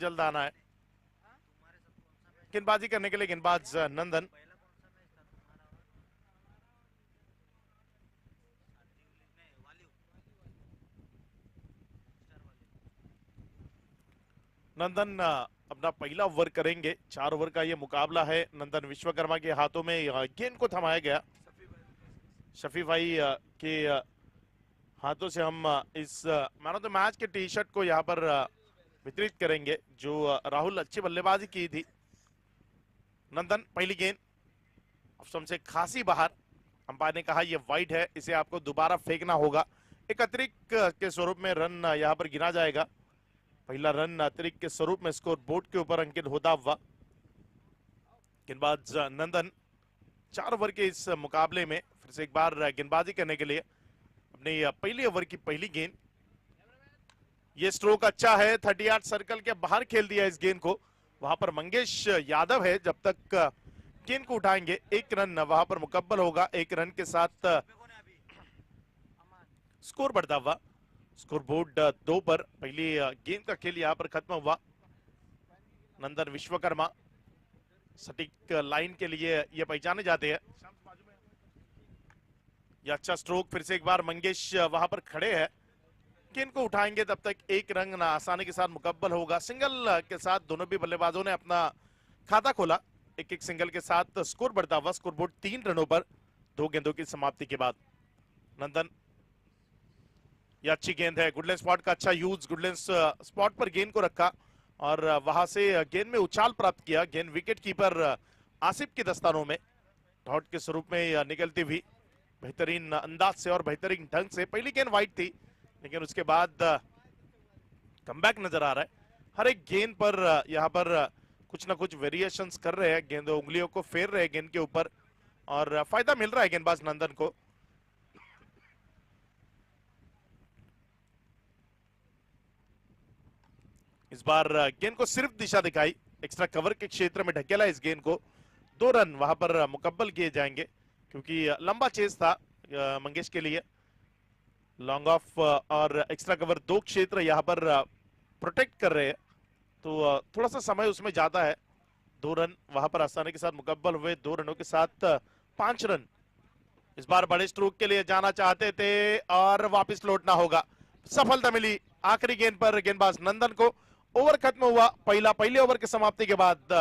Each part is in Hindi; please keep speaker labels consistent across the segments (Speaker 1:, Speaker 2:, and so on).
Speaker 1: जल्द आना है। गेंदबाजी करने के लिए गेंदबाज नंदन। नंदन अपना पहला ओवर करेंगे। 4 ओवर का ये मुकाबला है। नंदन विश्वकर्मा के हाथों में गेंद को थमाया गया। शफी भाई के हाथों से हम इस मैन ऑफ द मैच के टी शर्ट को यहाँ पर वितरित करेंगे, जो राहुल अच्छी बल्लेबाजी की थी। नंदन पहली गेंद ऑप्शन से खासी बाहर। अंपायर ने कहा यह वाइड है, इसे आपको दोबारा फेंकना होगा। एक अतिरिक्त के स्वरूप में रन यहाँ पर गिना जाएगा। पहला रन अतिरिक्त के स्वरूप में स्कोर बोर्ड के ऊपर अंकित होता हुआ। गेंदबाज नंदन 4 ओवर के इस मुकाबले में फिर से एक बार गेंदबाजी करने के लिए अपने पहले ओवर की पहली गेंद। ये स्ट्रोक अच्छा है, 38 सर्कल के बाहर खेल दिया इस गेंद को। वहां पर मंगेश यादव है, जब तक गेंद को उठाएंगे 1 रन वहां पर मुकम्मल होगा। 1 रन के साथ स्कोर बढ़ता हुआ। स्कोर बोर्ड 2 पर पहली गेंद का खेल यहां पर खत्म हुआ। नंदन विश्वकर्मा सटीक लाइन के लिए ये पहचाने जाते हैं। यह अच्छा स्ट्रोक, फिर से एक बार मंगेश वहां पर खड़े हैं। गेंद को उठाएंगे तब तक 1 रन आसानी के साथ मुकम्मल होगा। सिंगल के साथ दोनों भी बल्लेबाजों ने अपना खाता खोला। एक सिंगल के साथ स्कोर बढ़ता हुआ। स्कोर बोर्ड 3 रनों पर 2 गेंदों की समाप्ति के बाद। नंदन, यह अच्छी गेंद है। गुडलैंड स्पॉट का अच्छा यूज। गुडलैंड स्पॉट पर गेंद को रखा और वहां से गेंद में उछाल प्राप्त किया। गेंद विकेट कीपर आसिफ के दस्तानों में डॉट के स्वरूप में निकलती हुई बेहतरीन अंदाज से और बेहतरीन ढंग से। पहली गेंद वाइड थी, लेकिन उसके बाद कमबैक नजर आ रहा है। हर एक गेंद पर यहाँ पर कुछ ना कुछ वेरिएशंस कर रहे हैं। गेंद उंगलियों को फेर रहे हैं गेंद के ऊपर और फायदा मिल रहा है गेंदबाज नंदन को। इस बार गेंद को सिर्फ दिशा दिखाई, एक्स्ट्रा कवर के क्षेत्र में ढकेला इस गेंद को। 2 रन वहां पर मुकम्मल किए जाएंगे, क्योंकि लंबा चेस था मंगेश के लिए। लॉन्ग ऑफ और एक्स्ट्रा कवर 2 क्षेत्र यहाँ पर प्रोटेक्ट कर रहे हैं, तो थोड़ा सा समय उसमें ज्यादा है। 2 रन वहां पर आसानी के साथ मुकम्मल हुए। 2 रनों के साथ 5 रन। इस बार बड़े स्ट्रोक के लिए जाना चाहते थे और वापस लौटना होगा। सफलता मिली आखिरी गेंद पर गेंदबाज नंदन को। ओवर खत्म हुआ। पहले ओवर की समाप्ति के बाद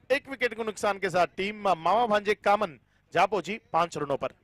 Speaker 1: 1 विकेट के नुकसान के साथ टीम मामा भांजे कामन जा पहुंची 5 रनों पर।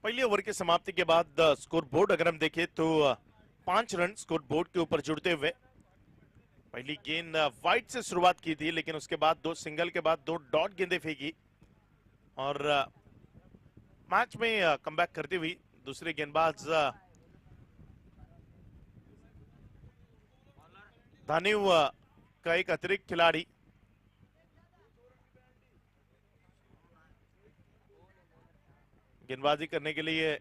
Speaker 1: पहले ओवर की समाप्ति के बाद स्कोर बोर्ड अगर हम देखें तो 5 रन स्कोर बोर्ड के ऊपर जुड़ते हुए। पहली गेंद वाइड से शुरुआत की थी, लेकिन उसके बाद 2 सिंगल के बाद 2 डॉट गेंदें फेंकी और मैच में कमबैक करती हुई दूसरे गेंदबाज धानिव का एक अतिरिक्त खिलाड़ी गेंदबाजी करने के लिए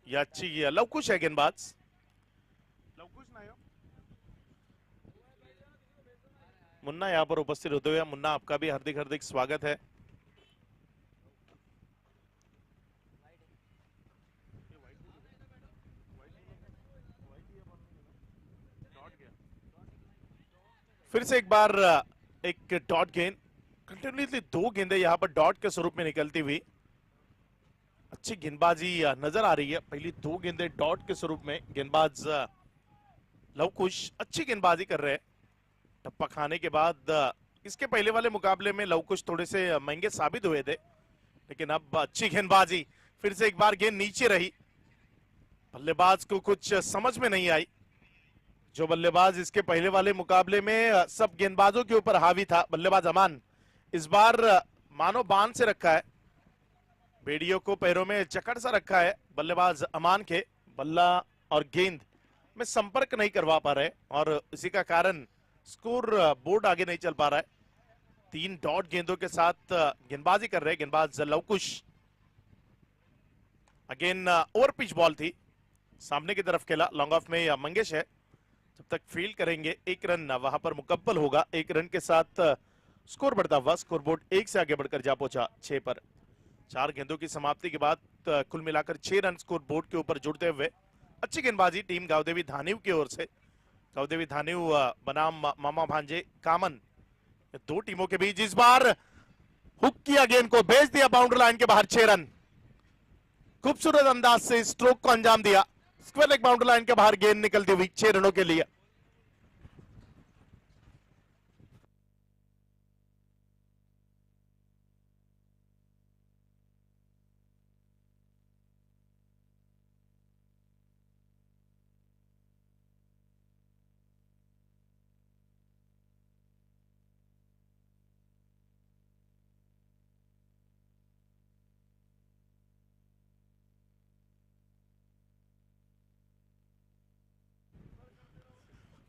Speaker 1: यह अच्छी लवकुश है गेंदबाज। लवकुश नायो मुन्ना यहाँ पर उपस्थित होते हुए। मुन्ना, आपका भी हार्दिक हार्दिक स्वागत है। फिर से एक बार एक डॉट गेंद। कंटिन्यूसली 2 गेंदें यहां पर डॉट के स्वरूप में निकलती हुई। अच्छी गेंदबाजी नजर आ रही है। पहली 2 गेंदें डॉट के स्वरूप में। गेंदबाज लवकुश अच्छी गेंदबाजी कर रहे हैं। टप्पा खाने के बाद इसके पहले वाले मुकाबले में लवकुश थोड़े से महंगे साबित हुए थे, लेकिन अब अच्छी गेंदबाजी, फिर से एक बार गेंद नीचे रही, बल्लेबाज को कुछ समझ में नहीं आई। जो बल्लेबाज इसके पहले वाले मुकाबले में सब गेंदबाजों के ऊपर हावी था, बल्लेबाज अमान, इस बार मानो बांध से रखा है, बेड़ियों को पैरों में जकड़ सा रखा है बल्लेबाज अमान के। बल्ला और गेंद में संपर्क नहीं करवा पा रहे और इसी का कारण स्कोर बोर्ड आगे नहीं चल पा रहा है। 3 डॉट गेंदों के साथ गेंदबाजी कर रहे गेंदबाज Lavkush. Again over pitch ball थी, सामने की तरफ खेला, लॉन्ग ऑफ में मंगेश है, जब तक फील्ड करेंगे 1 रन वहां पर मुकम्मल होगा। 1 रन के साथ स्कोर बढ़ता हुआ स्कोर बोर्ड 1 से आगे बढ़कर जा पहुंचा 6 पर। 4 गेंदों की समाप्ति के बाद कुल मिलाकर 6 रन स्कोर बोर्ड के ऊपर जुड़ते हुए अच्छी गेंदबाजी टीम गावदेवी धानीव की ओर से। गावदेवी धानीव बनाम मामा भांजे कामन, 2 टीमों के बीच इस बार हुक किया, गेंद को भेज दिया बाउंड्री लाइन के बाहर। 6 रन, खूबसूरत अंदाज से स्ट्रोक को अंजाम दिया, स्क्वायर लेग बाउंड्री लाइन के बाहर गेंद निकलती हुई 6 रनों के लिए।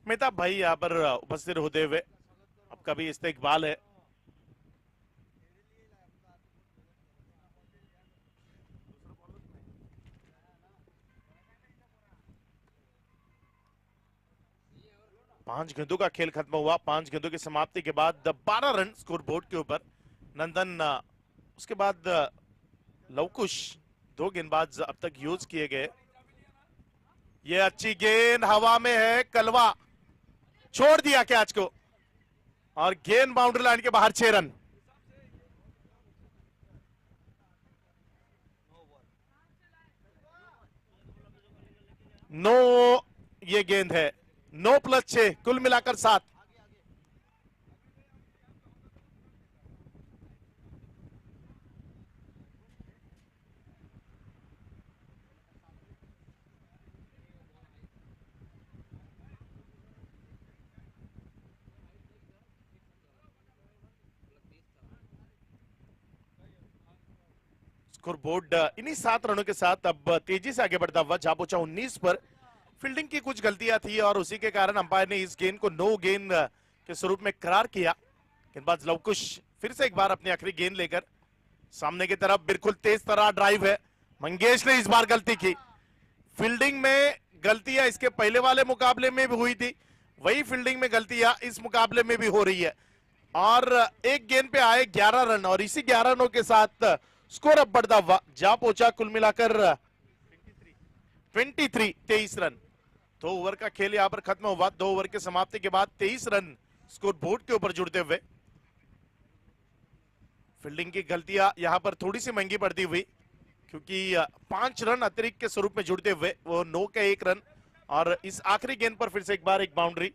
Speaker 1: मेहताब भाई यहाँ पर उपस्थित होते हुए आपका भी इस्तेकबाल है। पांच गेंदों का खेल खत्म हुआ। 5 गेंदों की समाप्ति के बाद 12 रन स्कोर बोर्ड के ऊपर। नंदन, उसके बाद लवकुश, 2 गेंदबाज अब तक यूज किए गए। ये अच्छी गेंद हवा में है, कलवा छोड़ दिया कैच को और गेंद बाउंड्री लाइन के बाहर। 6 रन। नो, ये गेंद है 9 + 6 कुल मिलाकर 7। स्कोर बोर्ड इन्हीं 7 रनों के साथ अब तेजी से आगे बढ़ता हुआ जा पहुंचा 19 पर। फील्डिंग की कुछ गलतियां थी और उसी के कारण अंपायर ने इस गेंद को नो गेंद के स्वरूप में करार किया। गेंदबाज लवकुश फिर से एक बार अपनी आखिरी गेंद लेकर सामने की तरफ, बिल्कुल तेज तरह ड्राइव है। मंगेश ने इस बार गलती की। फील्डिंग में गलतियां इसके पहले वाले मुकाबले में भी हुई थी, वही फील्डिंग में गलतियां इस मुकाबले में भी हो रही है और एक गेंद पे आए 11 रन और इसी 11 रनों के साथ स्कोर अब बढ़ता हुआ जा पहुंचा कुल मिलाकर 23 रन। 2 ओवर का खेल यहां पर खत्म हुआ। 2 ओवर के समाप्ति के बाद 23 रन स्कोर बोर्ड के ऊपर जुड़ते हुए। फील्डिंग की गलतियां यहां पर थोड़ी सी महंगी पड़ती हुई, क्योंकि 5 रन अतिरिक्त के स्वरूप में जुड़ते हुए वो 9 के 1 रन और इस आखिरी गेंद पर फिर से एक बार एक बाउंड्री।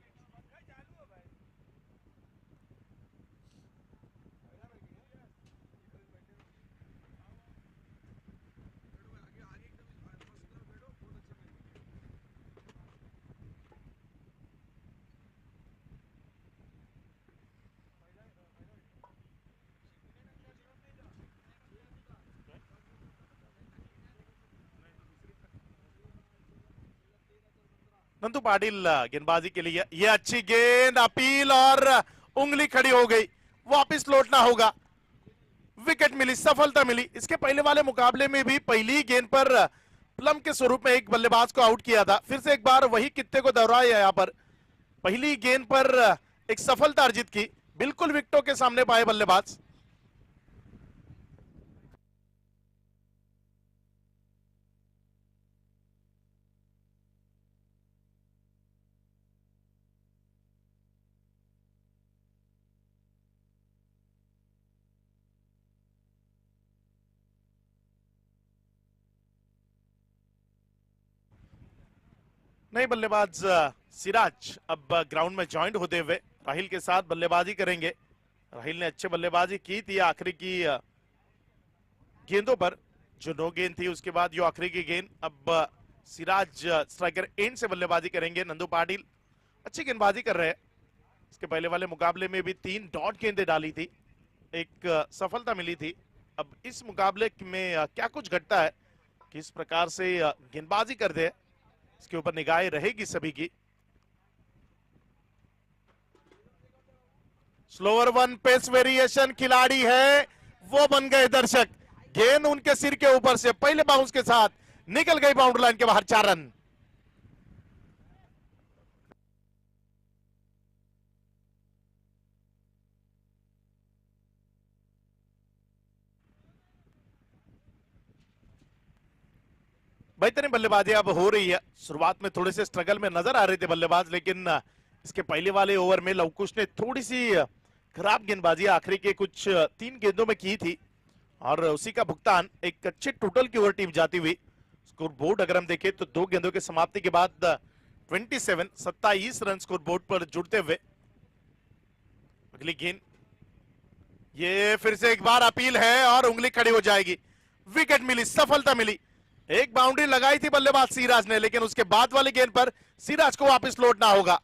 Speaker 1: नंदू पाटिल गेंदबाजी के लिए, ये अच्छी गेंद, अपील और उंगली खड़ी हो गई, वापस लौटना होगा। विकेट मिली, सफलता मिली। इसके पहले वाले मुकाबले में भी पहली गेंद पर प्लम के स्वरूप में एक बल्लेबाज को आउट किया था। फिर से एक बार वही कित्ते को दोहराया यहां पर। पहली गेंद पर एक सफलता अर्जित की, बिल्कुल विकेटों के सामने पाए बल्लेबाज। नए बल्लेबाज सिराज अब ग्राउंड में ज्वाइन होते हुए राहिल के साथ बल्लेबाजी करेंगे। राहिल ने अच्छे बल्लेबाजी की थी, आखिरी की गेंदों पर, जो 9 गेंद थी उसके बाद जो आखिरी की गेंद। अब सिराज स्ट्राइकर एंड से बल्लेबाजी करेंगे। नंदू पाटिल अच्छी गेंदबाजी कर रहे हैं। इसके पहले वाले मुकाबले में भी 3 डॉट गेंदें डाली थी, एक सफलता मिली थी। अब इस मुकाबले में क्या कुछ घटता है, किस प्रकार से गेंदबाजी करते हैं, इसके ऊपर निगाहें रहेगी सभी की। स्लोअर वन पेस वेरिएशन खिलाड़ी है, वो बन गए दर्शक। गेंद उनके सिर के ऊपर से पहले बाउंस के साथ निकल गई बाउंड्री लाइन के बाहर। 4 रन। बेहतरीन बल्लेबाजी अब हो रही है। शुरुआत में थोड़े से स्ट्रगल में नजर आ रहे थे बल्लेबाज, लेकिन इसके पहले वाले ओवर में लवकुश ने थोड़ी सी खराब गेंदबाजी आखिरी के कुछ 3 गेंदों में की थी, और उसी का भुगतान एक अच्छे टोटल की ओवर टीम जाती हुई। स्कोर बोर्ड अगर हम देखें तो 2 गेंदों की समाप्ति के बाद 27 रन स्कोर बोर्ड पर जुड़ते हुए। अगली गेंद, ये फिर से एक बार अपील है और उंगली खड़ी हो जाएगी। विकेट मिली, सफलता मिली। एक बाउंड्री लगाई थी बल्लेबाज सिराज ने, लेकिन उसके बाद वाली गेंद पर सिराज को वापस लौटना होगा।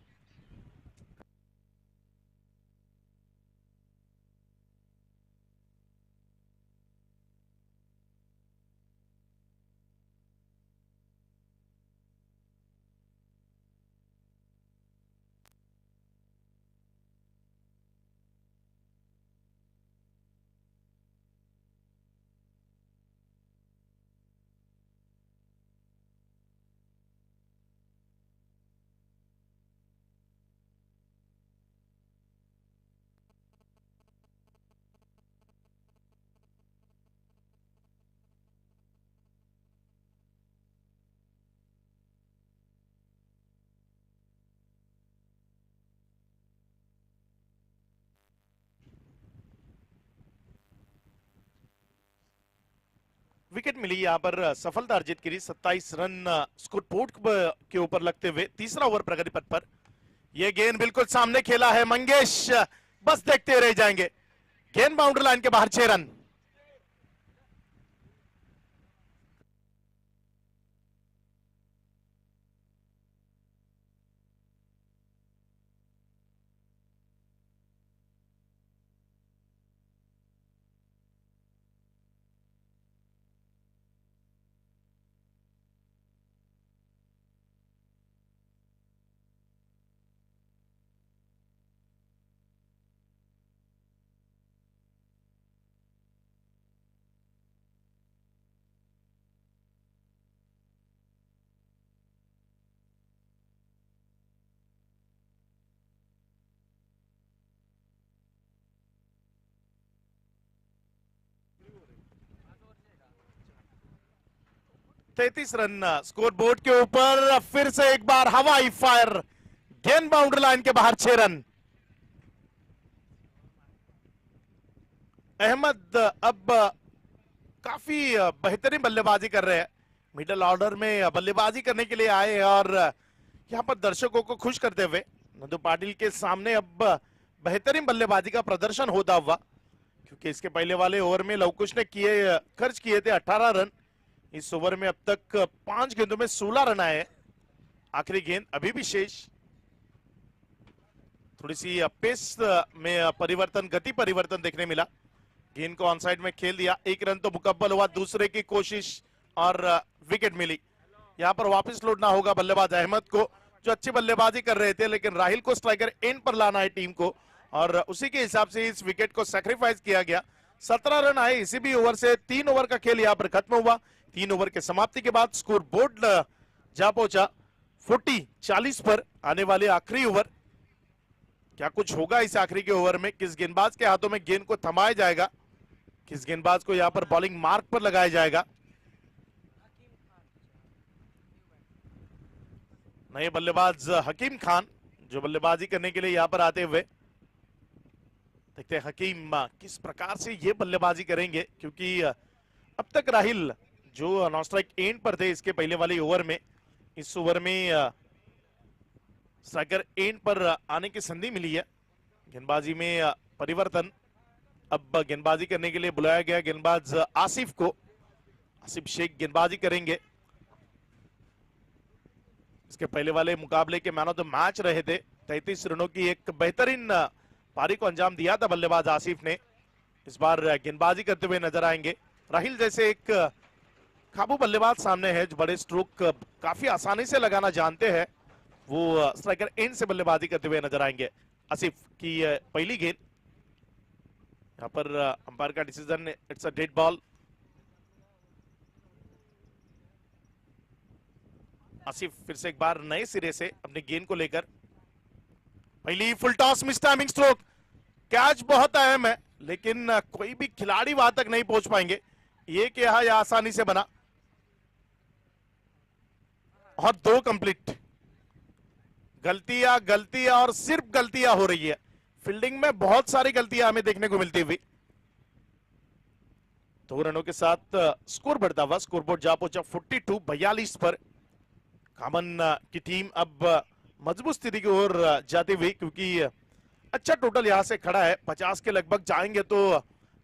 Speaker 1: विकेट मिली यहां पर, सफलता अर्जित करी। 27 रन स्कोर बोर्ड के ऊपर लगते हुए तीसरा ओवर प्रगति पथ पर। यह गेंद बिल्कुल सामने खेला है मंगेश, बस देखते रह जाएंगे। गेंद बाउंड्री लाइन के बाहर। 6 रन। तैतीस रन स्कोर बोर्ड के ऊपर। फिर से एक बार हवाई फायर, गेंद बाउंड्री लाइन के बाहर। 6 रन। अहमद अब काफी बेहतरीन बल्लेबाजी कर रहे हैं। मिडिल ऑर्डर में बल्लेबाजी करने के लिए आए और यहां पर दर्शकों को खुश करते हुए नंदू पाटिल के सामने अब बेहतरीन बल्लेबाजी का प्रदर्शन होता हुआ, क्योंकि इसके पहले वाले ओवर में लवकुश ने खर्च किए थे 18 रन। इस ओवर में अब तक 5 गेंदों में 16 रन आए। आखिरी गेंद अभी भी शेष। थोड़ी सी पेस में परिवर्तन, गति परिवर्तन देखने मिला। गेंद को ऑनसाइड में खेल दिया। 1 रन तो मुकब्बल हुआ, दूसरे की कोशिश और विकेट मिली। यहां पर वापस लौटना होगा बल्लेबाज अहमद को, जो अच्छी बल्लेबाजी कर रहे थे, लेकिन राहिल को स्ट्राइकर एंड पर लाना है टीम को, और उसी के हिसाब से इस विकेट को सैक्रिफाइस किया गया। 17 रन आए इसी भी ओवर से। 3 ओवर का खेल यहां पर खत्म हुआ। 3 ओवर के समाप्ति के बाद स्कोर बोर्ड जा पहुंचा 40 पर। आने वाले आखिरी ओवर, क्या कुछ होगा इस आखिरी के ओवर में? किस गेंदबाज के हाथों में गेंद को थमाया जाएगा, किस गेंदबाज को यहां पर बॉलिंग मार्क पर लगाया जाएगा? नए बल्लेबाज हकीम खान जो बल्लेबाजी करने के लिए यहां पर आते हुए। देखते हैं हकीम किस प्रकार से ये बल्लेबाजी करेंगे, क्योंकि अब तक राहिल जो नॉन स्ट्राइक एंड पर थे इसके पहले वाले ओवर में, इस ओवर में स्ट्राइकर एंड पर आने की संधि मिली है। गेंदबाजी में परिवर्तन अब गेंदबाजी करने के लिए बुलाया गया गेंदबाज आसिफ को। आसिफ शेख गेंदबाजी करेंगे। इसके पहले वाले मुकाबले के मैन ऑफ द मैच रहे थे। 33 रनों की एक बेहतरीन पारी को अंजाम दिया था बल्लेबाज आसिफ ने। इस बार गेंदबाजी करते हुए नजर आएंगे। राहिल जैसे एक काबू बल्लेबाज सामने है जो बड़े स्ट्रोक काफी आसानी से लगाना जानते हैं। वो स्ट्राइकर एंड से बल्लेबाजी करते हुए नजर आएंगे। आसिफ की पहली गेंद, यहाँ पर अंपायर का decision, it's a dead ball. Asif फिर से एक बार नए सिरे से अपने गेंद को लेकर, पहली full toss miss timing stroke. Catch बहुत अहम है लेकिन कोई भी खिलाड़ी वहां तक नहीं पहुंच पाएंगे। ये क्या है, आसानी से बना और 2 कंप्लीट। गलतियां गलतियां और सिर्फ गलतियां हो रही है। फील्डिंग में बहुत सारी गलतियां हमें देखने को मिलती हुई। 2 रनों के साथ स्कोर बढ़ता हुआ स्कोरबोर्ड जा पहुंचा 42-42 पर। कामन की टीम अब मजबूत स्थिति की ओर जाती हुई, क्योंकि अच्छा टोटल यहां से खड़ा है। 50 के लगभग जाएंगे तो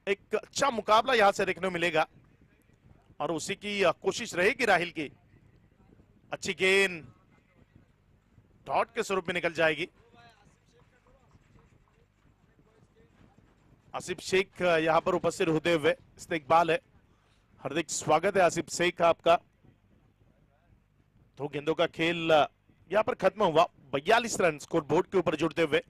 Speaker 1: एक अच्छा मुकाबला यहां से देखने को मिलेगा और उसी की कोशिश रहेगी राहिल की। अच्छी गेंद डॉट के स्वरूप में निकल जाएगी। आसिफ शेख यहां पर उपस्थित होते हुए इस्तेकबाल है। हार्दिक स्वागत है आसिफ शेख आपका। 2 गेंदों का खेल यहां पर खत्म हुआ। 42 रन स्कोर बोर्ड के ऊपर जुड़ते हुए।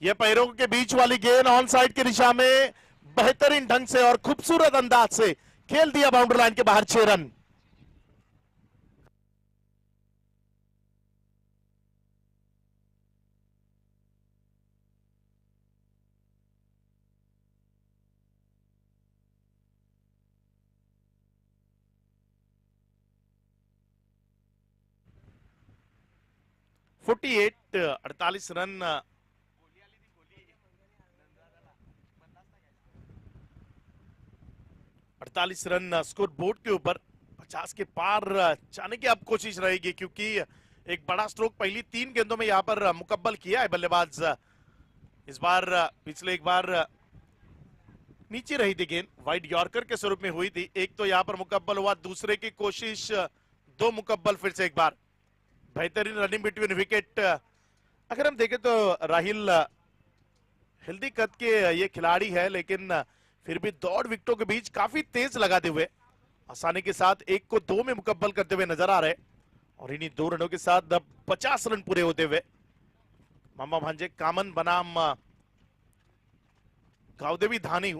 Speaker 1: यह पैरों के बीच वाली गेंद ऑन साइड की दिशा में बेहतरीन ढंग से और खूबसूरत अंदाज से खेल दिया बाउंड्री लाइन के बाहर। 6 रन। Forty-eight 48 run. अड़तालीस रन स्कोर बोर्ड के ऊपर। 50 के पार जाने की अब कोशिश रहेगी, क्योंकि एक बड़ा स्ट्रोक पहली 3 गेंदों में यहां पर मुकम्मल किया है बल्लेबाज। इस बार पिछले एक बार नीचे रही थी गेंद, वाइड यॉर्कर के स्वरूप में हुई थी। एक तो यहां पर मुकम्मल हुआ, दूसरे की कोशिश 2 मुकम्मल। फिर से एक बार बेहतरीन रनिंग बिटवीन विकेट। अगर हम देखें तो राहिल हेल्दी कद के ये खिलाड़ी है, लेकिन फिर भी दौड़ विकेटों के बीच काफी तेज लगाते हुए आसानी के साथ 1 को 2 में मुकम्मल करते हुए नजर आ रहे। और इन्हीं 2 रनों के साथ अब 50 रन पूरे होते हुए मामा भांजे कामन बनाम गावदेवी धानी,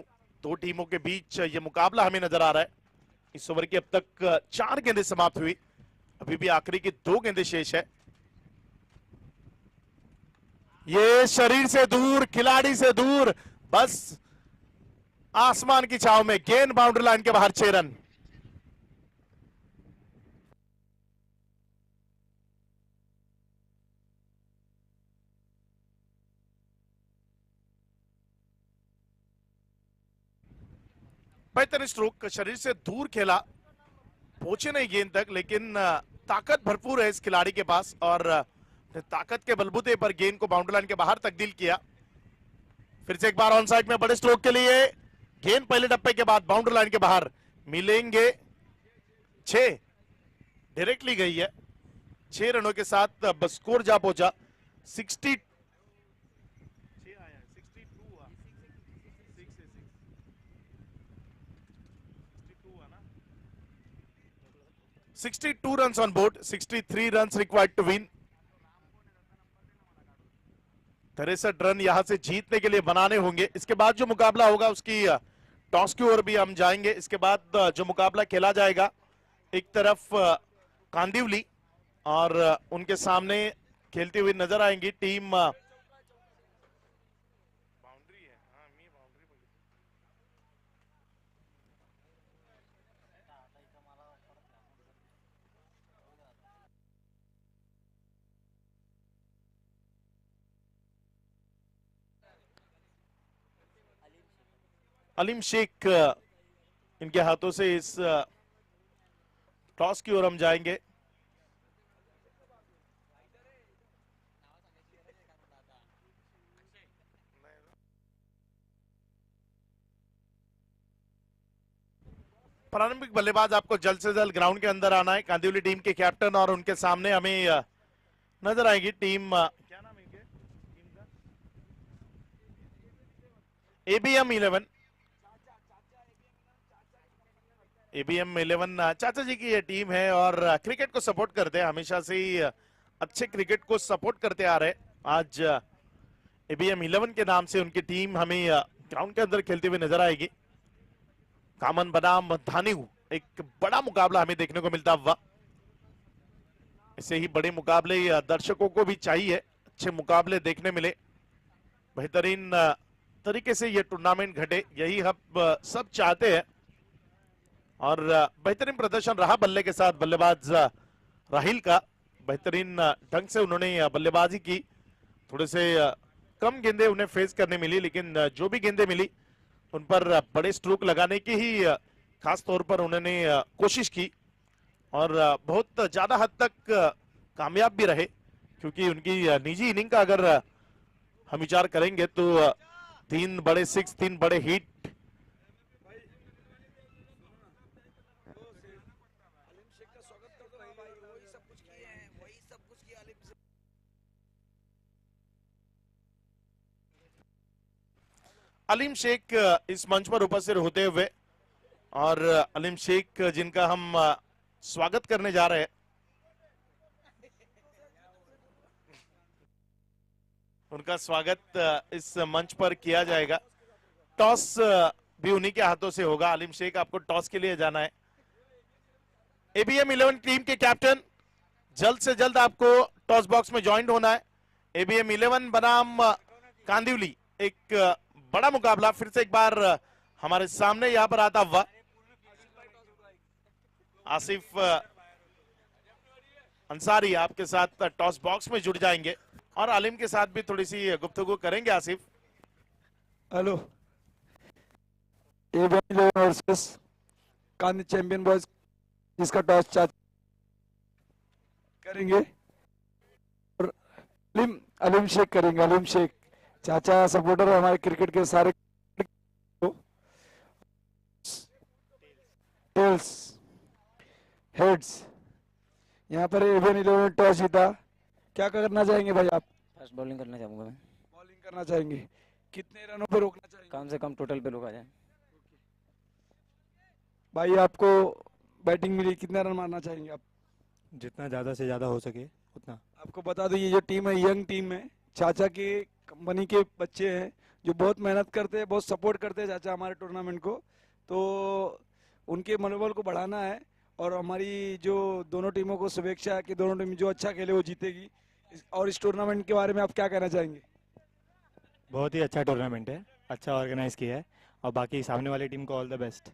Speaker 1: 2 टीमों के बीच ये मुकाबला हमें नजर आ रहा है। इस ओवर की अब तक 4 गेंदें समाप्त हुई। अभी भी आखिरी की 2 गेंदें शेष है। ये शरीर से दूर, खिलाड़ी से दूर, बस आसमान की छाव में गेंद बाउंड्री लाइन के बाहर। 6 रन। बेहतरीन स्ट्रोक, शरीर से दूर खेला, पहुंचे नहीं गेंद तक, लेकिन ताकत भरपूर है इस खिलाड़ी के पास और ताकत के बलबूते पर गेंद को बाउंड्री लाइन के बाहर तब्दील किया। फिर से एक बार ऑन साइड में बड़े स्ट्रोक के लिए गेंद पहले डब्बे के बाद बाउंड्री लाइन के बाहर मिलेंगे। 6 डायरेक्टली गई है। 6 रनों के साथ अब स्कोर जा पहुंचा 60। 62 runs on board, 63 runs required to win। 63 run यहां से जीतने के लिए बनाने होंगे। इसके बाद जो मुकाबला होगा उसकी टॉस की ओर भी हम जाएंगे। इसके बाद जो मुकाबला खेला जाएगा, एक तरफ कांदिवली और उनके सामने खेलती हुई नजर आएंगी टीम अलीम शेख। इनके हाथों से इस टॉस की ओर हम जाएंगे। प्रारंभिक बल्लेबाज आपको जल्द से जल्द ग्राउंड के अंदर आना है। कांदिवली टीम के कैप्टन और उनके सामने हमें नजर आएगी टीम, क्या नाम है इनके टीम का? एबीएम 11। एबीएम 11 चाचा जी की ये टीम है और क्रिकेट को सपोर्ट करते हैं, हमेशा से ही अच्छे क्रिकेट को सपोर्ट करते आ रहे। आज एबीएम 11 के नाम से उनकी टीम हमें ग्राउंड के अंदर खेलते हुए नजर आएगी। कामन बनाम धानिव, एक बड़ा मुकाबला हमें देखने को मिलता हुआ। ऐसे ही बड़े मुकाबले दर्शकों को भी चाहिए, अच्छे मुकाबले देखने मिले, बेहतरीन तरीके से ये टूर्नामेंट घटे, यही हम सब चाहते हैं। और बेहतरीन प्रदर्शन रहा बल्ले के साथ बल्लेबाज राहिल का, बेहतरीन ढंग से उन्होंने बल्लेबाजी की। थोड़े से कम गेंदें उन्हें फेस करने मिली, लेकिन जो भी गेंदें मिली उन पर बड़े स्ट्रोक लगाने की ही खास तौर पर उन्होंने कोशिश की और बहुत ज्यादा हद तक कामयाब भी रहे, क्योंकि उनकी निजी इनिंग का अगर हम विचार करेंगे तो 3 बड़े 6, 3 बड़े हिट, अलीम शेख इस मंच पर उपस्थित होते हुए, और अलीम शेख जिनका हम स्वागत करने जा रहे हैं, उनका स्वागत इस मंच पर किया जाएगा। टॉस भी उन्हीं के हाथों से होगा। अलीम शेख, आपको टॉस के लिए जाना है। एबीएम 11 टीम के कैप्टन, जल्द से जल्द आपको टॉस बॉक्स में ज्वाइन होना है। एबीएम 11 बनाम कांदिवली, एक बड़ा मुकाबला फिर से एक बार हमारे सामने यहां पर आता हुआ। आसिफ अंसारी आपके साथ टॉस बॉक्स में जुड़ जाएंगे और आलिम के साथ भी थोड़ी सी गुफ्तगू करेंगे। आसिफ,
Speaker 2: हेलो। एबीएम 11 वर्सेस कांदी चैंपियन बॉयज, जिसका टॉस करेंगे और अलीम शेख करेंगे। अलीम शेख चाचा सपोर्टर है हमारे क्रिकेट के सारे। टेल्स, हेड्स, यहाँ पर एबीएम 11 टॉस जीता। क्या करना चाहेंगे भाई आप?
Speaker 3: फर्स्ट बॉलिंग करना चाहूंगा मैं।
Speaker 2: बॉलिंग करना चाहेंगे। कितने रनों पे रोकना चाहेंगे?
Speaker 3: कम से कम टोटल पे रोका जाए।
Speaker 2: भाई आपको बैटिंग मिली, कितना रन मारना चाहेंगे आप?
Speaker 4: जितना ज़्यादा से ज़्यादा हो सके उतना।
Speaker 2: आपको बता दो, ये जो टीम है यंग टीम है, चाचा की कंपनी के बच्चे हैं जो बहुत मेहनत करते हैं, बहुत सपोर्ट करते हैं चाचा हमारे टूर्नामेंट को। तो उनके मनोबल को बढ़ाना है और हमारी जो दोनों टीमों को शुभेच्छा है कि दोनों टीम जो अच्छा खेले वो जीतेगी। और इस टूर्नामेंट के बारे में आप क्या कहना चाहेंगे?
Speaker 4: बहुत ही अच्छा टूर्नामेंट है, अच्छा ऑर्गेनाइज किया है और बाकी सामने वाली टीम को ऑल द बेस्ट।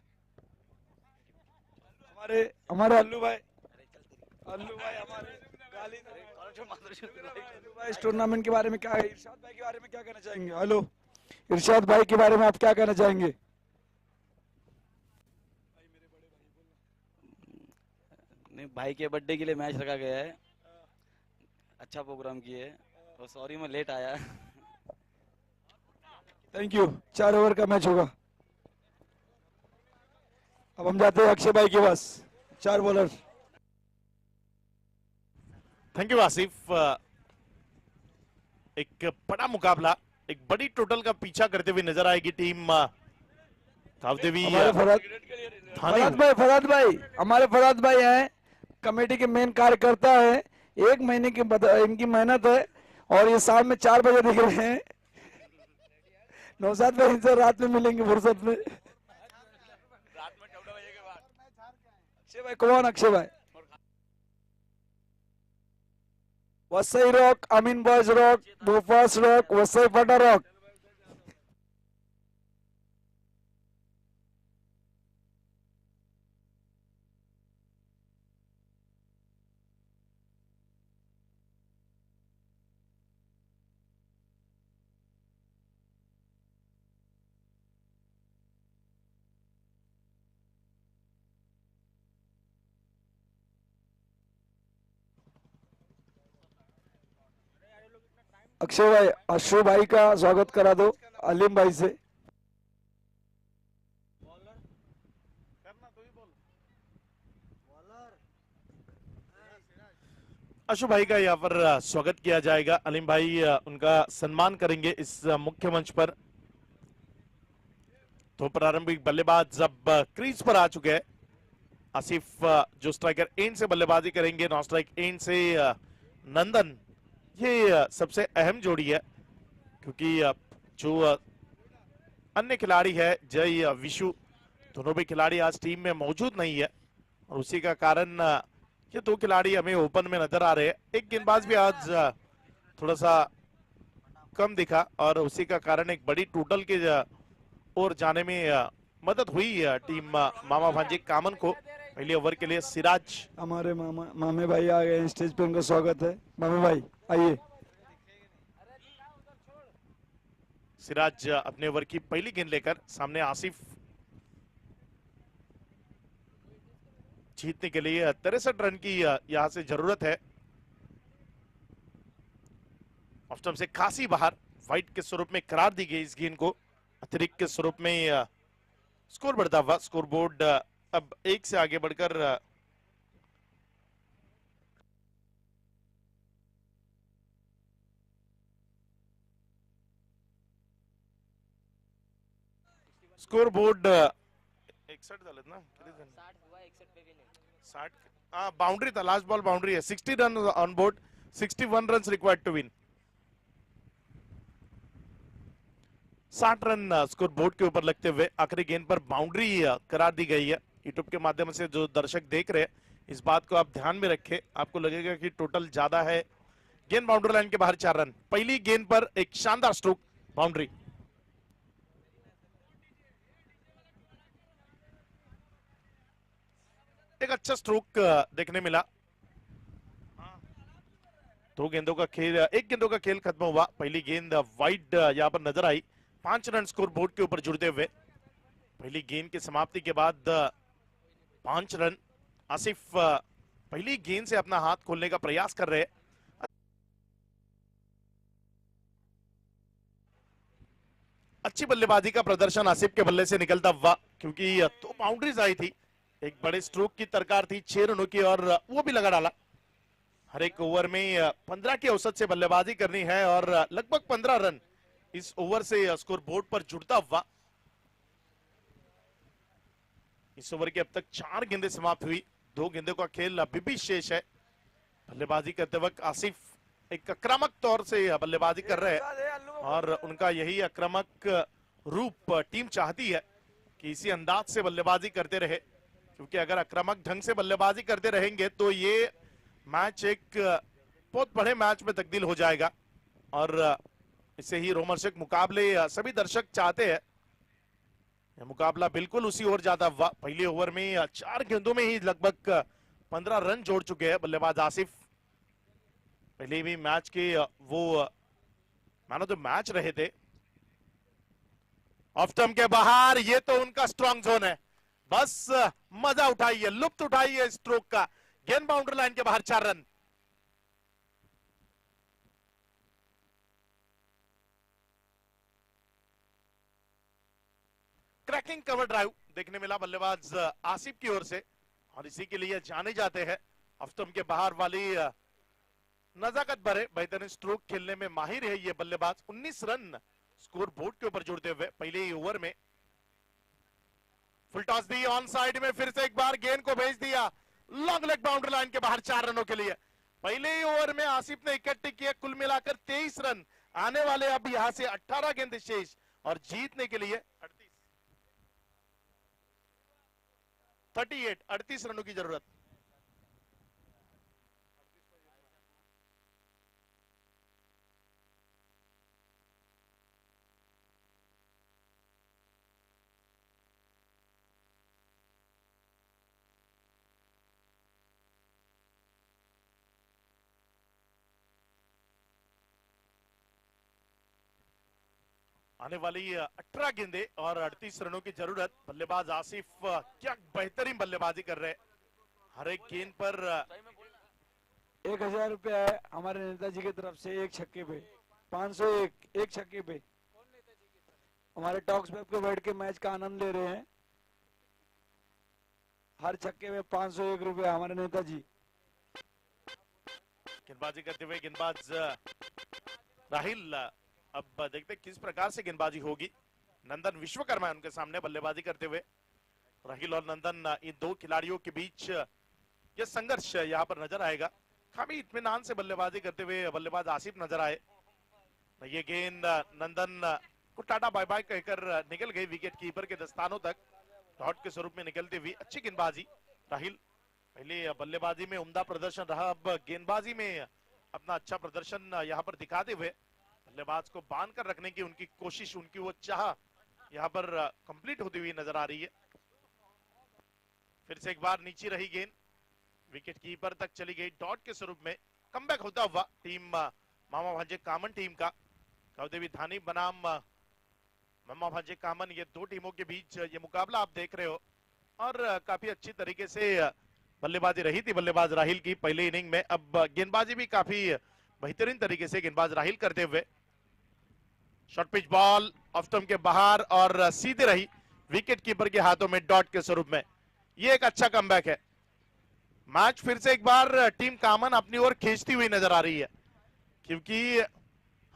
Speaker 2: हमारे अल्लू भाई हमारे इस टूर्नामेंट के बारे में क्या है? इरशाद भाई के बारे में क्या कहना चाहेंगे? हेलो, इरशाद भाई के बारे में आप क्या कहना चाहेंगे?
Speaker 3: नहीं, भाई के बर्थडे के लिए मैच रखा गया है, अच्छा प्रोग्राम किए है। तो सॉरी मैं लेट आया।
Speaker 2: Thank you. 4 ओवर का मैच होगा। अब हम जाते हैं अक्षय भाई के पास। 4 बॉलर।
Speaker 1: Thank you Asif. एक बड़ा मुकाबला, एक बड़ी टोटल का पीछा करते हुए नजर आएगी टीम कावदेवी।
Speaker 2: फराद भाई हमारे फराद भाई हैं, कमेटी के मेन कार्यकर्ता है। 1 महीने की इनकी मेहनत है और ये शाम में 4 बजे दिख रहे हैं। नौशाद भाई इनसे रात में मिलेंगे फुर्सत में। अक्षय भाई कौन? अक्षय भाई वसई रॉक, अमीन बॉयज रॉक, बुफास रॉक, वसई फटा रॉक। अक्षय भाई, अशु भाई का स्वागत करा दो अलीम भाई से।
Speaker 1: अशु भाई का यहाँ पर स्वागत किया जाएगा। अलीम भाई उनका सम्मान करेंगे इस मुख्य मंच पर। तो प्रारंभिक बल्लेबाज अब क्रीज पर आ चुके हैं। आसिफ जो स्ट्राइकर एंड से बल्लेबाजी करेंगे, नॉन स्ट्राइक एंड से नंदन। ये सबसे अहम जोड़ी है क्योंकि जो अन्य खिलाड़ी है जय विशु, दोनों भी खिलाड़ी आज टीम में मौजूद नहीं है और उसी का कारण ये दो खिलाड़ी हमें ओपन में नजर आ रहे हैं। एक गेंदबाज भी आज थोड़ा सा कम दिखा और उसी का कारण एक बड़ी टोटल के ओर जाने में मदद हुई टीम मामा भांजे कामन को। पहले ओवर के लिए सिराज,
Speaker 2: हमारे मामे भाई आ गए हैं स्टेज पे, उनका स्वागत है। मामे भाई आइए।
Speaker 1: सिराज अपने ओवर की पहली गेंद लेकर सामने। आसिफ जीतने के लिए 63 रन की यहां से जरूरत है। ऑफ स्टंप से खासी बाहर, वाइट के स्वरूप में करार दी गई इस गेंद को। अतिरिक्त के स्वरूप में स्कोर बढ़ता हुआ, स्कोर बोर्ड अब 1 से आगे बढ़कर स्कोर बोर्ड 61 झालेत ना, किती झाले? 60। हाँ, बाउंड्री था, लास्ट बॉल बाउंड्री है। 60 run on board, 61 run required to win. 60 run score board के ऊपर लगते हुए आखिरी गेंद पर बाउंड्री करार दी गई है। यूट्यूब के माध्यम से जो दर्शक देख रहे हैं इस बात को आप ध्यान में रखें, आपको लगेगा कि टोटल ज्यादा है। गेंद बाउंड्री लाइन के बाहर 4 रन। पहली गेंद पर एक शानदार स्ट्रोक, बाउंड्री। एक अच्छा स्ट्रोक देखने मिला। दो गेंदों का खेल, एक गेंदों का खेल खत्म हुआ। पहली गेंद वाइड यहां पर नजर आई। 5 रन स्कोर बोर्ड के ऊपर जुड़ते हुए पहली गेंद की समाप्ति के बाद 5 रन। आसिफ पहली गेंद से अपना हाथ खोलने का प्रयास कर रहे हैं। अच्छी बल्लेबाजी का प्रदर्शन आसिफ के बल्ले से निकलता हुआ, क्योंकि 2 बाउंड्रीज आई थी, एक बड़े स्ट्रोक की दरकार थी 6 रनों की और वो भी लगा डाला। हर एक ओवर में 15 की औसत से बल्लेबाजी करनी है और लगभग 15 रन इस ओवर से स्कोर बोर्ड पर जुड़ता हुआ। इस ओवर की अब तक 4 गेंदें समाप्त हुई, 2 गेंदों का खेल अभी भी शेष है। बल्लेबाजी करते वक्त आसिफ एक आक्रामक तौर से बल्लेबाजी कर रहे हैं और उनका यही आक्रामक रूप टीम चाहती है कि इसी अंदाज से बल्लेबाजी करते रहे, क्योंकि अगर आक्रामक ढंग से बल्लेबाजी करते रहेंगे तो ये मैच एक बहुत बड़े मैच में तब्दील हो जाएगा और इससे ही रोमांचक मुकाबले सभी दर्शक चाहते हैं। यह मुकाबला बिल्कुल उसी ओर जाता हुआ। पहले ओवर में 4 गेंदों में ही लगभग 15 रन जोड़ चुके हैं बल्लेबाज आसिफ। पहले भी मैच के वो मैन ऑफ द मैच रहे थे। ऑफ स्टंप के बाहर, ये तो उनका स्ट्रॉन्ग जोन है, बस मजा उठाइए, लुत्फ उठाइए स्ट्रोक का। गेंद बाउंड्री लाइन के बाहर 4 रन। क्रैकिंग कवर ड्राइव देखने मिला बल्लेबाज आसिफ की ओर से और इसी के लिए जाने जाते हैं। ऑफ स्टंप के बाहर वाली नजाकत भरे बेहतरीन स्ट्रोक खेलने में माहिर है ये बल्लेबाज। 19 रन स्कोर बोर्ड के ऊपर जुड़ते हुए पहले ही ओवर में। Full toss the on side में, फिर से एक बार गेंद को भेज दिया लॉन्ग लेग बाउंड्री लाइन के बाहर 4 रनों के लिए। पहले ही ओवर में आसिफ ने इकट्ठे किए कुल मिलाकर 23 रन। आने वाले अब यहां से 18 गेंद शेष और जीतने के लिए 38 रनों की जरूरत। आने वाली 18 गेंदे और 38 रनों की जरूरत। बल्लेबाज आसिफ क्या बेहतरीन बल्लेबाजी कर रहे हैं। हर एक गेंद पर
Speaker 2: 1000 रुपया है हमारे नेताजी की तरफ से, एक छक्के पे 501, एक छक्के पे। हमारे टॉक्स वेब पे बैठ के मैच का आनंद ले रहे हैं। हर छक्के में 501 रुपया हमारे नेताजी।
Speaker 1: गेंदबाजी करते हुए गेंदबाज राहिल। अब देखते हैं किस प्रकार से गेंदबाजी होगी। नंदन विश्वकर्मा है उनके सामने बल्लेबाजी करते हुए। राहिल और नंदन, इन दो खिलाड़ियों के बीच यह संघर्ष यहाँ पर नजर आएगा। काफी इत्मीनान से बल्लेबाजी करते हुए बल्लेबाज आसिफ नजर आए। ये गेंद नंदन को टाटा बाय बाय कहकर निकल गई विकेट कीपर के दस्तानों तक, डॉट के स्वरूप में निकलती हुई। अच्छी गेंदबाजी राहिल, पहले बल्लेबाजी में उम्दा प्रदर्शन रहा, अब गेंदबाजी में अपना अच्छा प्रदर्शन यहाँ पर दिखाते हुए बल्लेबाज को बांध कर रखने की उनकी कोशिश, उनकी वो चाह यहाँ पर कंप्लीट होती हुई नजर आ रही है। फिर से एक बार नीचे रही गेंद, विकेट कीपर तक चली गई, डॉट के स्वरूप में कमबैक होता हुआ टीम मामा भांजे कामन टीम का। कवदेवी धानी बनाम मामा भांजे कामन, ये दो टीमों के बीच ये मुकाबला आप देख रहे हो और काफी अच्छी तरीके से बल्लेबाजी रही थी बल्लेबाज राहिल की पहले इनिंग में। अब गेंदबाजी भी काफी बेहतरीन तरीके से गेंदबाज राहिल करते हुए। Short pitch ball off stump के बाहर और सीधे रही विकेट कीपर के हाथों में डॉट के स्वरूप में। ये एक अच्छा कमबैक है। मैच फिर से एक बार टीम कामन अपनी ओर खींचती हुई नजर आ रही है, क्योंकि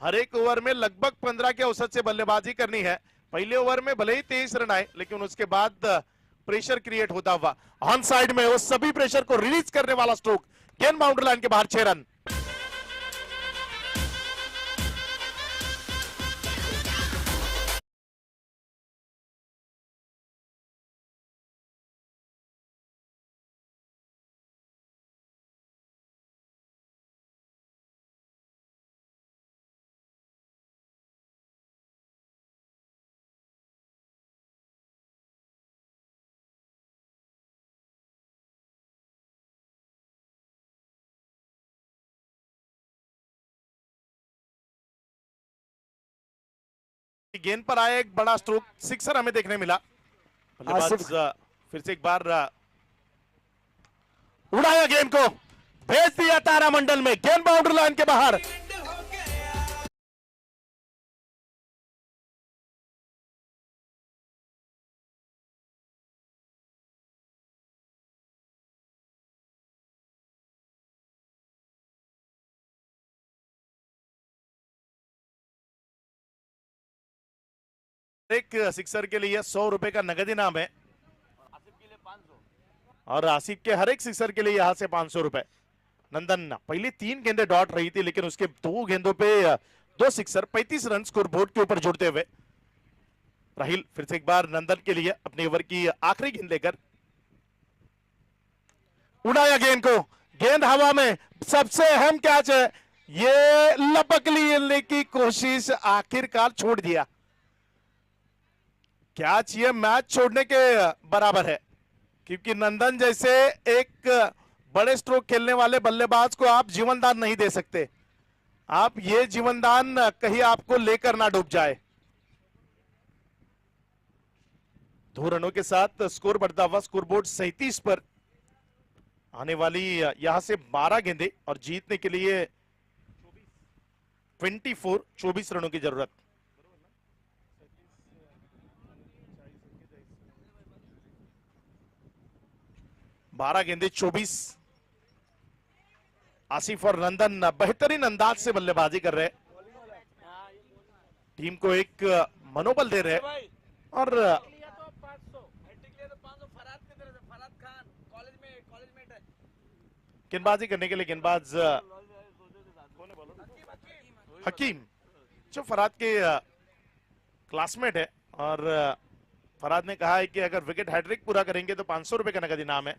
Speaker 1: हर एक ओवर में लगभग 15 के औसत से बल्लेबाजी करनी है। पहले ओवर में भले ही 23 रन आए, लेकिन उसके बाद प्रेशर क्रिएट होता हुआ ऑन साइड में उस सभी प्रेशर को रिलीज करने वाला स्ट्रोक, गेंद बाउंड्री लाइन के बाहर 6 रन। गेंद पर आया एक बड़ा स्ट्रोक, सिक्सर हमें देखने मिला। बल्लेबाज फिर से एक बार उड़ाया गेंद को, भेज दिया तारामंडल में, गेंद बाउंड्री लाइन के बाहर। एक सिक्सर के लिए 100 रुपए का नगद इनाम है और आसिफ के हर एक सिक्सर के लिए यहां से 500 रुपए। नंदन पहले 3 गेंदें डॉट रही थी, लेकिन उसके 2 गेंदों पे 2 सिक्सर, 35 रन स्कोर बोर्ड के ऊपर जुड़ते हुए। राहिल फिर से एक बार नंदन के लिए अपने ओवर की आखिरी गेंद लेकर उड़ाया गेंद को, गेंद हवा में, सबसे अहम कैच है, ये लपक लेने की कोशिश आखिरकार छोड़ दिया। कैच ये मैच छोड़ने के बराबर है, क्योंकि नंदन जैसे एक बड़े स्ट्रोक खेलने वाले बल्लेबाज को आप जीवनदान नहीं दे सकते। आप ये जीवनदान कहीं आपको लेकर ना डूब जाए। 2 रनों के साथ स्कोर बढ़ता हुआ, स्कोरबोर्ड 37 पर आने वाली यहां से 12 गेंदें और जीतने के लिए 24 रनों की जरूरत। बारह गेंदे 24। आसिफ और नंदन बेहतरीन अंदाज से बल्लेबाजी कर रहे हैं, टीम को एक मनोबल दे रहे हैं और गेंदबाजी करने के लिए गेंदबाज हकीम, जो फरहाद के क्लासमेट है, और फरहाद ने कहा है कि अगर विकेट हैट्रिक पूरा करेंगे तो 500 रुपए का नगद इनाम है।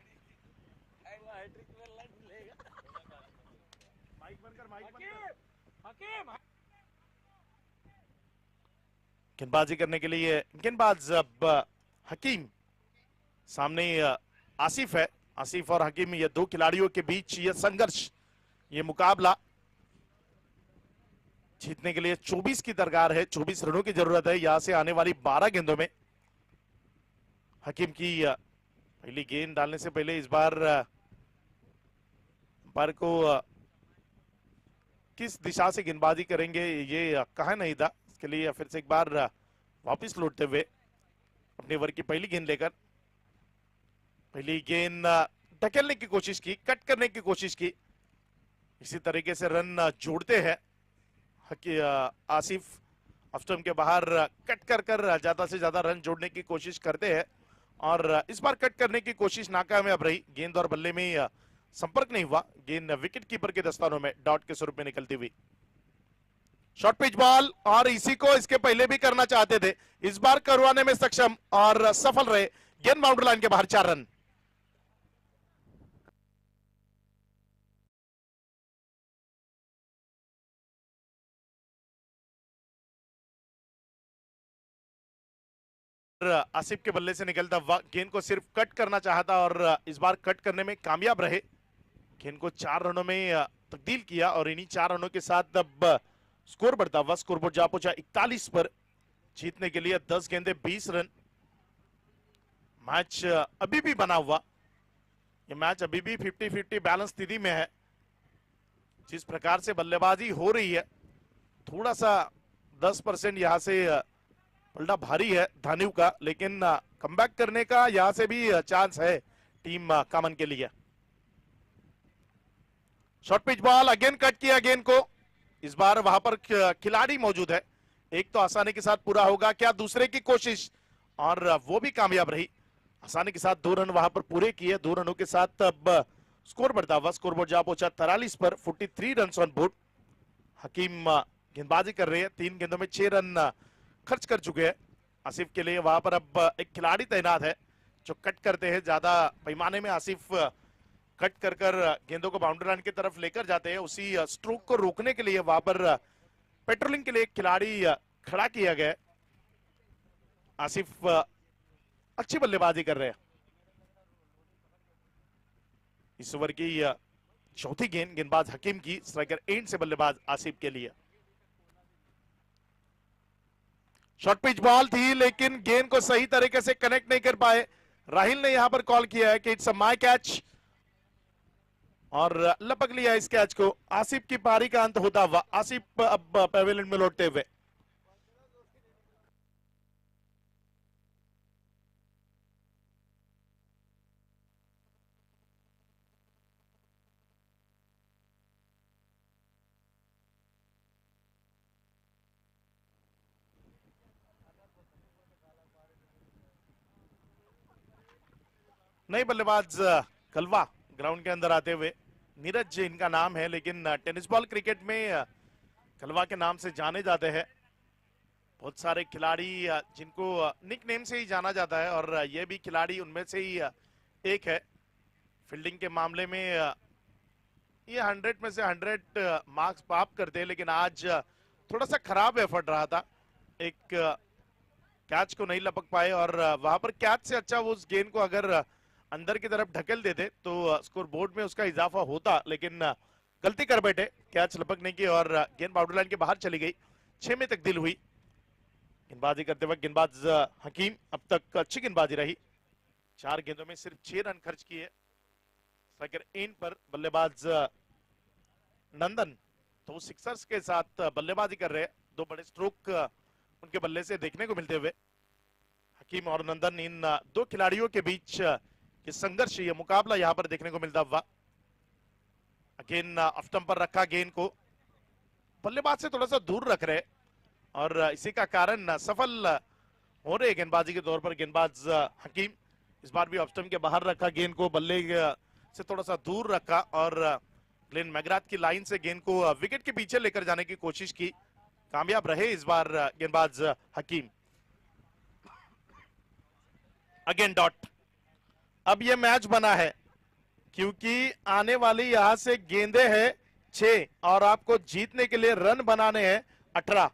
Speaker 1: गेंदबाजी करने के लिए गेंदबाज अब हकीम, सामने आसिफ है। आसिफ और हकीम, ये 2 खिलाड़ियों के बीच ये संघर्ष, ये मुकाबला जीतने के लिए 24 की दरकार है, 24 रनों की जरूरत है यहां से आने वाली 12 गेंदों में। हकीम की पहली गेंद डालने से पहले इस बार अंपायर को किस दिशा से गेंदबाजी करेंगे ये कहा नहीं था। इसके लिए फिर से एक बार वापस लौटते हुए अपने ओवर की पहली गेंद लेकर पहली गेंद ढकेलने की कोशिश की, कट करने की कोशिश की। इसी तरीके से रन जोड़ते हैं आसिफ। ऑफ स्टंप के बाहर कट कर कर ज्यादा से ज्यादा रन जोड़ने की कोशिश करते हैं और इस बार कट करने की कोशिश नाकामयाब रही। गेंद और बल्ले में संपर्क नहीं हुआ। गेंद विकेट कीपर के दस्तानों में डॉट के स्वरूप में निकलती हुई। शॉर्ट पिच बॉल, और इसी को इसके पहले भी करना चाहते थे, इस बार करवाने में सक्षम और सफल रहे। गेंद बाउंड्री लाइन के बाहर 4 रन। आसिफ के बल्ले से निकलता हुआ गेंद को सिर्फ कट करना चाहता और इस बार कट करने में कामयाब रहे। गेंद को 4 रनों में तब्दील किया और इन्हीं 4 रनों के साथ अब स्कोर बढ़ता हुआ स्कोरबोर्ड जा पहुंचा 41 पर। जीतने के लिए 10 गेंदे 20 रन। मैच अभी भी बना हुआ, ये मैच अभी भी 50-50 बैलेंस स्थिति में है। जिस प्रकार से बल्लेबाजी हो रही है, थोड़ा सा 10% यहां से पलटा भारी है धान्यू का, लेकिन कमबैक करने का यहां से भी चांस है टीम कामन के लिए। Short pitch ball, again cut किया गेंद को। इस बार वहां पर खिलाड़ी मौजूद है, एक तो आसानी के साथ पूरा होगा क्या, दूसरे की कोशिश, और वो भी कामयाब रही। आसानी के साथ 2 रन वहां पर पूरे किए। 2 रनों के साथ अब स्कोर बढ़ता हुआ स्कोरबोर्ड जा पहुंचा 43 पर। 43 रन ऑन बोर्ड। हकीम गेंदबाजी कर रहे हैं, 3 गेंदों में 6 रन खर्च कर चुके हैं। आसिफ के लिए वहां पर अब एक खिलाड़ी तैनात है जो कट करते हैं। ज्यादा पैमाने में आसिफ कट कर कर गेंदों को बाउंड्री लाइन की तरफ लेकर जाते हैं। उसी स्ट्रोक को रोकने के लिए वहां पर पेट्रोलिंग के लिए एक खिलाड़ी खड़ा किया गया। आसिफ अच्छी बल्लेबाजी कर रहे हैं। इस ओवर की चौथी गेंद गेंदबाज हकीम की, स्ट्राइकर एंड से बल्लेबाज आसिफ के लिए। शॉर्ट पिच बॉल थी, लेकिन गेंद को सही तरीके से कनेक्ट नहीं कर पाए। राहिल ने यहां पर कॉल किया है कि इट्स अ माय कैच और लपक लिया इस कैच को। आसिफ की पारी का अंत होता हुआ आसिफ अब पेविलियन में लौटते हुए। नई बल्लेबाज कलवा ग्राउंड के अंदर आते हुए। नीरज इनका नाम है, लेकिन टेनिस बॉल क्रिकेट में कलवा के नाम से जाने जाते हैं। बहुत सारे खिलाड़ी जिनको निक नेम से ही जाना जाता है और ये भी खिलाड़ी उनमें से ही एक है। फील्डिंग के मामले में ये 100 में से 100 मार्क्स प्राप्त करते हैं, लेकिन आज थोड़ा सा खराब एफर्ट रहा था। एक कैच को नहीं लपक पाए और वहां पर कैच से अच्छा वो उस गेंद को अगर अंदर की तरफ ढकेल देते तो स्कोर बोर्ड में उसका इजाफा होता, लेकिन गलती कर बैठे कैच लपकने की और गेंद बाउंड्री लाइन के बाहर चली गई। 6 में तब्दील हुई। गेंदबाजी करते वक्त गेंदबाज हकीम अब तक अच्छी गेंदबाजी रही। 4 गेंदों में सिर्फ 6 रन खर्च किए। स्ट्राइकर एंड पर बल्लेबाज नंदन तो सिक्सर्स के साथ बल्लेबाजी कर रहे हैं। 2 बड़े स्ट्रोक उनके बल्ले से देखने को मिलते हुए। हकीम और नंदन, इन 2 खिलाड़ियों के बीच ये संघर्ष, ये मुकाबला यहां पर देखने को मिलता हुआ। अगेन ऑफ स्टंप पर रखा गेंद को, बल्लेबाज से थोड़ा सा दूर रख रहे और इसी का कारण सफल हो रहे गेंदबाजी के तौर पर गेंदबाज हकीम। इस बार भी ऑफ स्टंप के बाहर रखा गेंद को, बल्ले से थोड़ा सा दूर रखा और ग्लेन मैग्राथ की लाइन से गेंद को विकेट के पीछे लेकर जाने की कोशिश की। कामयाब रहे इस बार गेंदबाज हकीम। Again dot. अब ये मैच बना है क्योंकि आने वाली यहां से गेंदे हैं 6 और आपको जीतने के लिए रन बनाने हैं 18।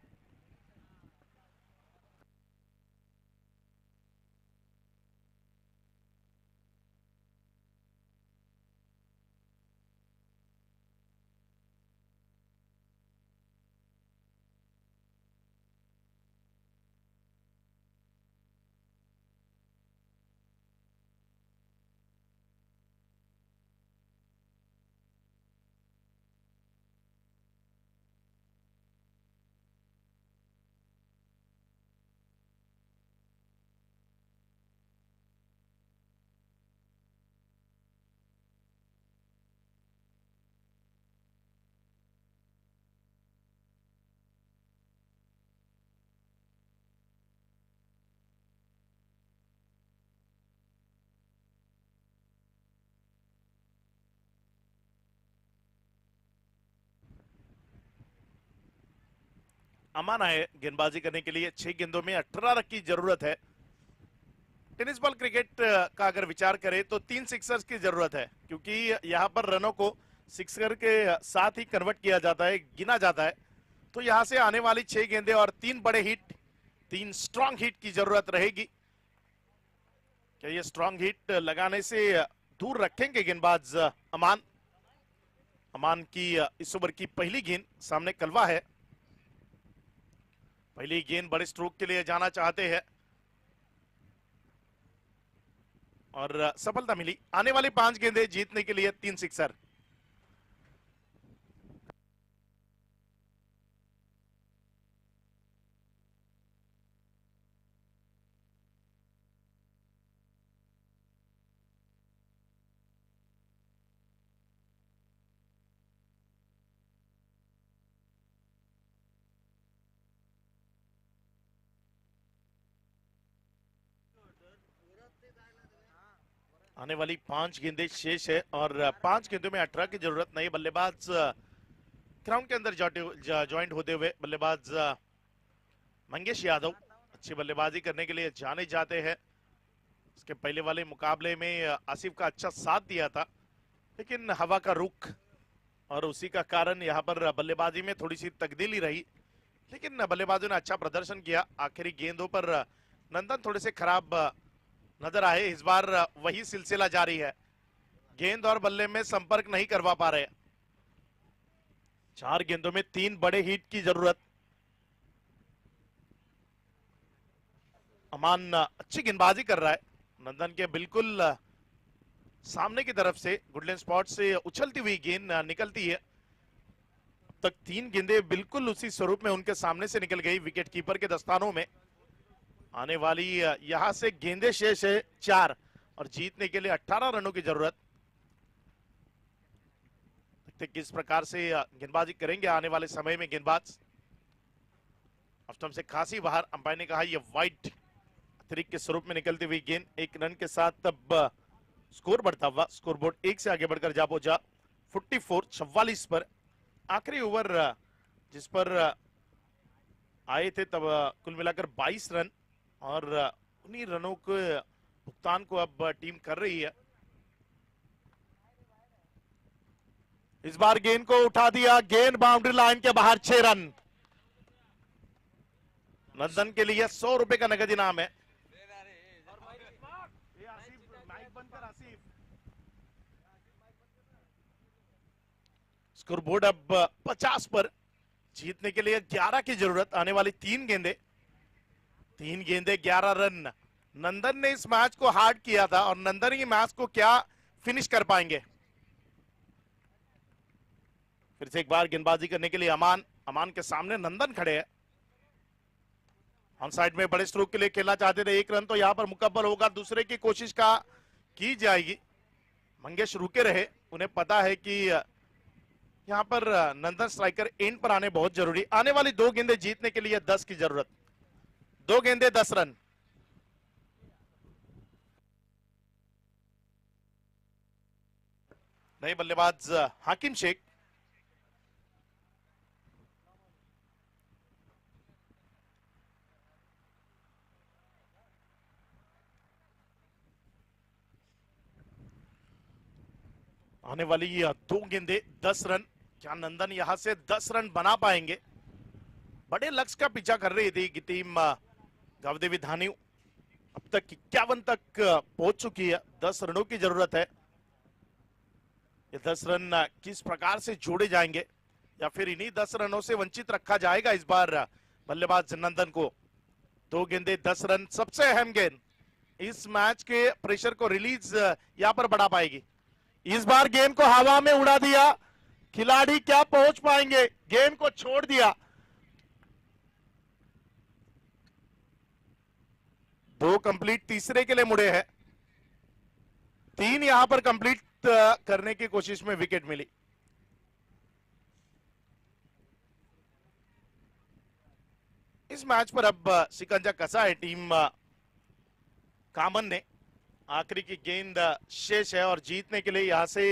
Speaker 1: अमान आए गेंदबाजी करने के लिए। 6 गेंदों में 18 रन की जरूरत है। टेनिस बॉल क्रिकेट का अगर विचार करें तो 3 सिक्सर्स की जरूरत है, क्योंकि यहाँ पर रनों को सिक्सर के साथ ही कन्वर्ट किया जाता है, गिना जाता है। तो यहाँ से आने वाली 6 गेंदें और 3 बड़े हिट, 3 स्ट्रॉन्ग हिट की जरूरत रहेगी। क्या ये स्ट्रॉन्ग हिट लगाने से दूर रखेंगे गेंदबाज अमान? अमान की इस ओवर की पहली गेंद, सामने कलवा है। पहली गेंद बड़े स्ट्रोक के लिए जाना चाहते हैं और सफलता मिली। आने वाली 5 गेंदें जीतने के लिए 3 सिक्सर। आने वाली 5 गेंदें शेष है और 5 गेंदों में 18 की जरूरत नहीं। बल्लेबाज ग्राउंड के अंदर ज्वाइंट होते हुए बल्लेबाज मंगेश यादव अच्छी बल्लेबाजी करने के लिए जाने जाते हैं। इसके पहले वाले मुकाबले में आसिफ का अच्छा साथ दिया था, लेकिन हवा का रुख और उसी का कारण यहाँ पर बल्लेबाजी में थोड़ी सी तब्दीली रही, लेकिन बल्लेबाजों ने अच्छा प्रदर्शन किया। आखिरी गेंदों पर नंदन थोड़े से खराब नजर आए। इस बार वही सिलसिला जारी है, गेंद और बल्ले में संपर्क नहीं करवा पा रहे। 4 गेंदों में 3 बड़े हिट की जरूरत। अमान अच्छी गेंदबाजी कर रहा है। नंदन के बिल्कुल सामने की तरफ से गुडलैंड स्पॉट से उछलती हुई गेंद निकलती है। अब तक 3 गेंदें बिल्कुल उसी स्वरूप में उनके सामने से निकल गई विकेट कीपर के दस्तानों में। आने वाली यहां से गेंदें शेष है 4 और जीतने के लिए 18 रनों की जरूरत। देखते किस प्रकार से गेंदबाजी करेंगे आने वाले समय में गेंदबाज। ऑफ से खासी बाहर, अंपायर ने कहा यह वाइड अतिरिक्त के स्वरूप में निकलती हुई गेंद। 1 रन के साथ तब स्कोर बढ़ता हुआ स्कोरबोर्ड 1 से आगे बढ़कर जा पहुंचा 44 पर। आखिरी ओवर जिस पर आए थे तब कुल मिलाकर 22 रन और उन्हीं रनों के भुगतान को अब टीम कर रही है। इस बार गेंद को उठा दिया, गेंद बाउंड्री लाइन के बाहर। 6 रन। नंदन के लिए 100 रुपए का नगद इनाम है। स्कोरबोर्ड अब 50 पर। जीतने के लिए 11 की जरूरत। आने वाली 3 गेंदें 11 रन। नंदन ने इस मैच को हार्ड किया था और नंदन ही मैच को क्या फिनिश कर पाएंगे। फिर से एक बार गेंदबाजी करने के लिए अमान के सामने नंदन खड़े हैं। ऑन साइड में बड़े स्ट्रोक के लिए खेलना चाहते थे। 1 रन तो यहां पर मुकम्मल होगा, दूसरे की कोशिश की जाएगी। मंगेश रुके रहे, उन्हें पता है कि यहां पर नंदन स्ट्राइकर एंड पर आने बहुत जरूरी। आने वाली 2 गेंदें जीतने के लिए 10 की जरूरत। 2 गेंदें 10 रन। नए बल्लेबाज हाकिम शेख। आने वाली 2 गेंदें 10 रन। क्या नंदन यहां से 10 रन बना पाएंगे? बड़े लक्ष्य का पीछा कर रही थी कि टीम गावदेवी धानी। अब तक 51 तक पहुंच चुकी है। 10 रनों की जरूरत है। ये 10 रन किस प्रकार से जोड़े जाएंगे या फिर इन्हीं 10 रनों से वंचित रखा जाएगा इस बार बल्लेबाज नंदन को? 2 गेंदें 10 रन, सबसे अहम गेंद इस मैच के प्रेशर को रिलीज यहां पर बढ़ा पाएगी। इस बार गेंद को हवा में उड़ा दिया, खिलाड़ी क्या पहुंच पाएंगे? गेंद को छोड़ दिया। 2 कंप्लीट, तीसरे के लिए मुड़े हैं। 3 यहां पर कंप्लीट करने की कोशिश में विकेट मिली। इस मैच पर अब शिकंजा कसा है टीम कामन ने। आखिरी की गेंद शेष है और जीतने के लिए यहां से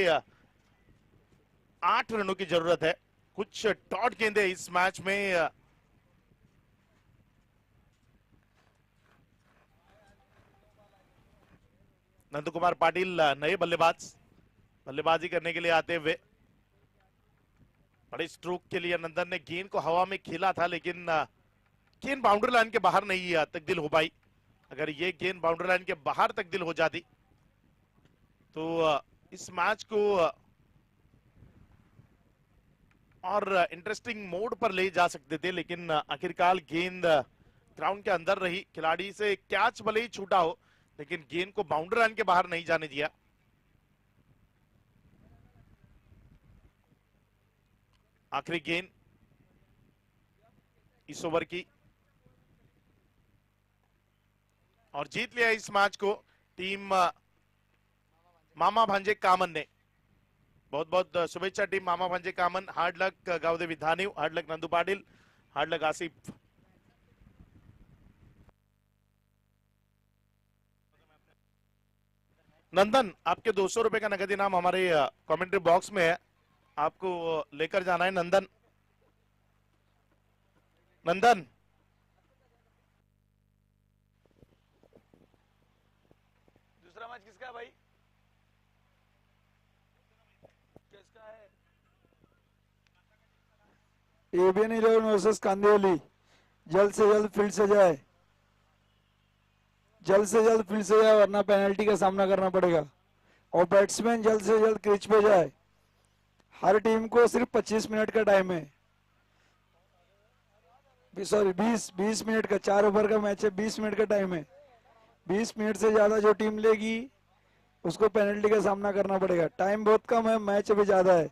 Speaker 1: 8 रनों की जरूरत है। कुछ डॉट गेंदें इस मैच में नंद कुमार पाटिल नए बल्लेबाज, बल्लेबाजी करने के लिए आते हुए। बड़े स्ट्रोक के लिए नंदन ने गेंद को हवा में खेला था, लेकिन गेंद बाउंड्री लाइन के बाहर नहीं तब्दील हो पाई। अगर ये गेंद बाउंड्री लाइन के बाहर तब्दील हो जाती तो इस मैच को और इंटरेस्टिंग मोड पर ले जा सकते थे, लेकिन आखिरकार गेंद ग्राउंड के अंदर रही। खिलाड़ी से कैच भले ही छूटा हो, लेकिन गेंद को बाउंड्री लाइन के बाहर नहीं जाने दिया। आखिरी गेंद इस ओवर की, और जीत लिया इस मैच को टीम मामा भांजे कामन ने। बहुत बहुत शुभेच्छा टीम मामा भांजे कामन। Hard luck Gavdevi Dhaniv, hard luck Nandu Patil, hard luck Asif. Nandan, आपके 200 रुपए का नगद इनाम हमारे कमेंट्री बॉक्स में है, आपको लेकर जाना है। नंदन, नंदन
Speaker 2: दूसरा मैच किसका है भाई? किसका है? ABN 11 versus Kandivali. जल्द से जल्द फील्ड से जाए, जल्द से जल्द फील्ड से जाए, वरना पेनल्टी का सामना करना पड़ेगा। और बैट्समैन जल्द से जल्द क्रीज पे जाए। हर टीम को सिर्फ 25 मिनट का टाइम है, सॉरी 20 मिनट का। 4 ओवर का मैच है, 20 मिनट का टाइम है। 20 मिनट से ज्यादा जो टीम लेगी उसको पेनल्टी का सामना करना पड़ेगा। टाइम बहुत कम है, मैच अभी ज्यादा है।